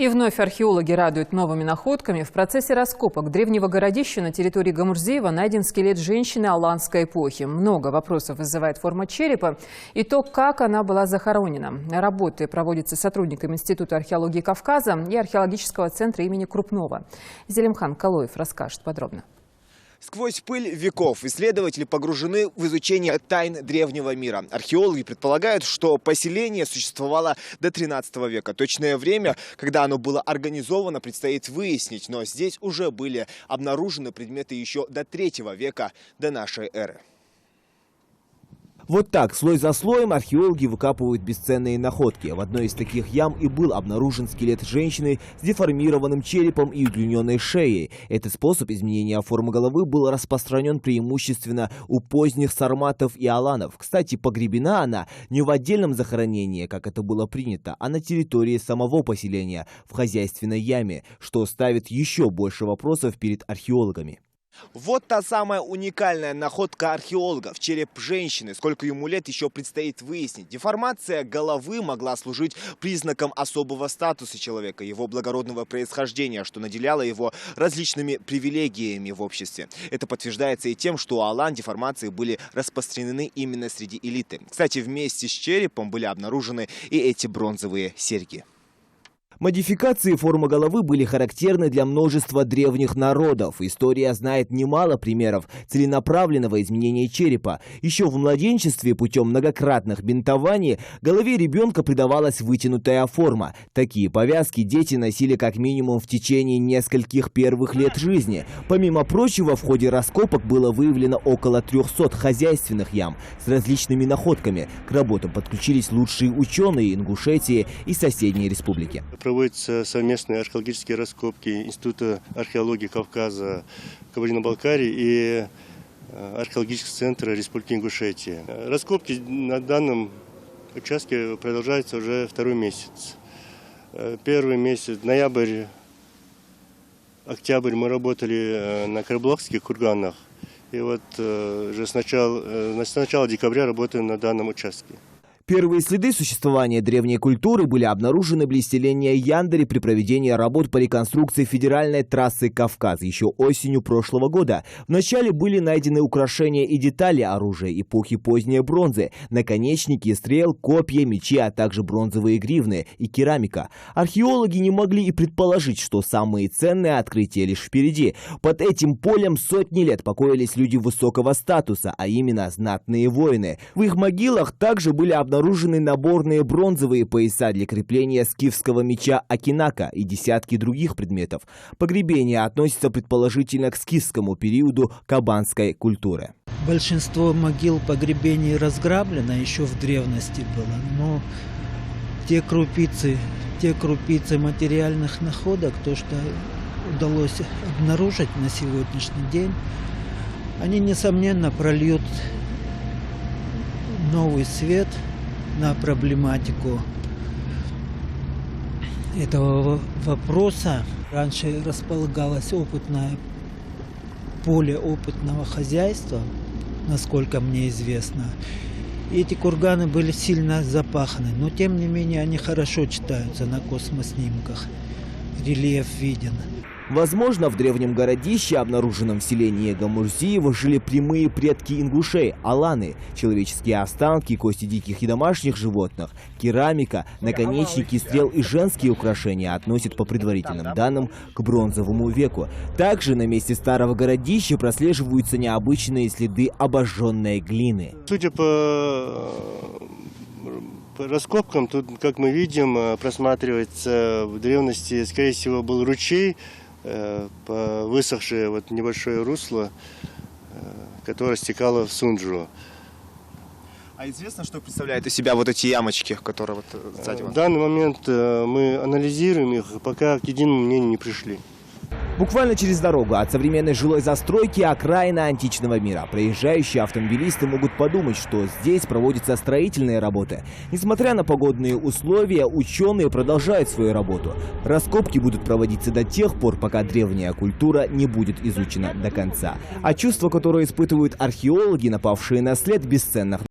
И вновь археологи радуют новыми находками. В процессе раскопок древнего городища на территории Гамурзиева найден скелет женщины аланской эпохи. Много вопросов вызывает форма черепа и то, как она была захоронена. Работы проводятся сотрудниками Института археологии Кавказа и археологического центра имени Крупнова. Зелимхан Калоев расскажет подробно. Сквозь пыль веков исследователи погружены в изучение тайн древнего мира. Археологи предполагают, что поселение существовало до 13 века. Точное время, когда оно было организовано, предстоит выяснить, но здесь уже были обнаружены предметы еще до 3 века до нашей эры. Вот так, слой за слоем, археологи выкапывают бесценные находки. В одной из таких ям и был обнаружен скелет женщины с деформированным черепом и удлиненной шеей. Этот способ изменения формы головы был распространен преимущественно у поздних сарматов и аланов. Кстати, погребена она не в отдельном захоронении, как это было принято, а на территории самого поселения, в хозяйственной яме, что ставит еще больше вопросов перед археологами. Вот та самая уникальная находка археологов. Череп женщины. Сколько ему лет, еще предстоит выяснить. Деформация головы могла служить признаком особого статуса человека, его благородного происхождения, что наделяло его различными привилегиями в обществе. Это подтверждается и тем, что у алан деформации были распространены именно среди элиты. Кстати, вместе с черепом были обнаружены и эти бронзовые серьги. Модификации формы головы были характерны для множества древних народов. История знает немало примеров целенаправленного изменения черепа. Еще в младенчестве путем многократных бинтований голове ребенка придавалась вытянутая форма. Такие повязки дети носили как минимум в течение нескольких первых лет жизни. Помимо прочего, в ходе раскопок было выявлено около 300 хозяйственных ям с различными находками. К работам подключились лучшие ученые Ингушетии и соседней республики. Проводятся совместные археологические раскопки Института археологии Кавказа, Кабардино-Балкарии и археологического центра Республики Ингушетия. Раскопки на данном участке продолжаются уже 2-й месяц. Первый месяц, ноябрь, октябрь, мы работали на карабулакских курганах. И вот уже с начала декабря работаем на данном участке. Первые следы существования древней культуры были обнаружены близ селения Яндари при проведении работ по реконструкции федеральной трассы Кавказ еще осенью прошлого года. Вначале были найдены украшения и детали оружия эпохи поздней бронзы, наконечники стрел, копья, мечи, а также бронзовые гривны и керамика. Археологи не могли и предположить, что самые ценные открытия лишь впереди. Под этим полем сотни лет покоились люди высокого статуса, а именно знатные воины. В их могилах также были обнаружены наборные бронзовые пояса для крепления скифского меча Акинака и десятки других предметов. Погребение относится предположительно к скифскому периоду кабанской культуры. Большинство могил погребений разграблено еще в древности было, но те крупицы материальных находок, то, что удалось обнаружить на сегодняшний день, они, несомненно, прольют новый свет на проблематику этого вопроса. Раньше располагалось поле опытного хозяйства, насколько мне известно. И эти курганы были сильно запаханы, но тем не менее они хорошо читаются на космоснимках. Рельеф виден. Возможно, в древнем городище, обнаруженном в селении Гамурзиева, жили прямые предки ингушей – аланы. Человеческие останки, кости диких и домашних животных, керамика, наконечники стрел и женские украшения относят по предварительным данным к бронзовому веку. Также на месте старого городища прослеживаются необычные следы обожженной глины. Судя по раскопкам, тут, как мы видим, просматривается в древности, скорее всего, был ручей, высохшее небольшое русло, которое стекало в Сунджу. А известно, что представляют из себя вот эти ямочки, которые сзади? В данный момент мы анализируем их, пока к единому мнению не пришли. Буквально через дорогу от современной жилой застройки окраина античного мира. Проезжающие автомобилисты могут подумать, что здесь проводятся строительные работы. Несмотря на погодные условия, ученые продолжают свою работу. Раскопки будут проводиться до тех пор, пока древняя культура не будет изучена до конца. А чувства, которые испытывают археологи, напавшие на след бесценных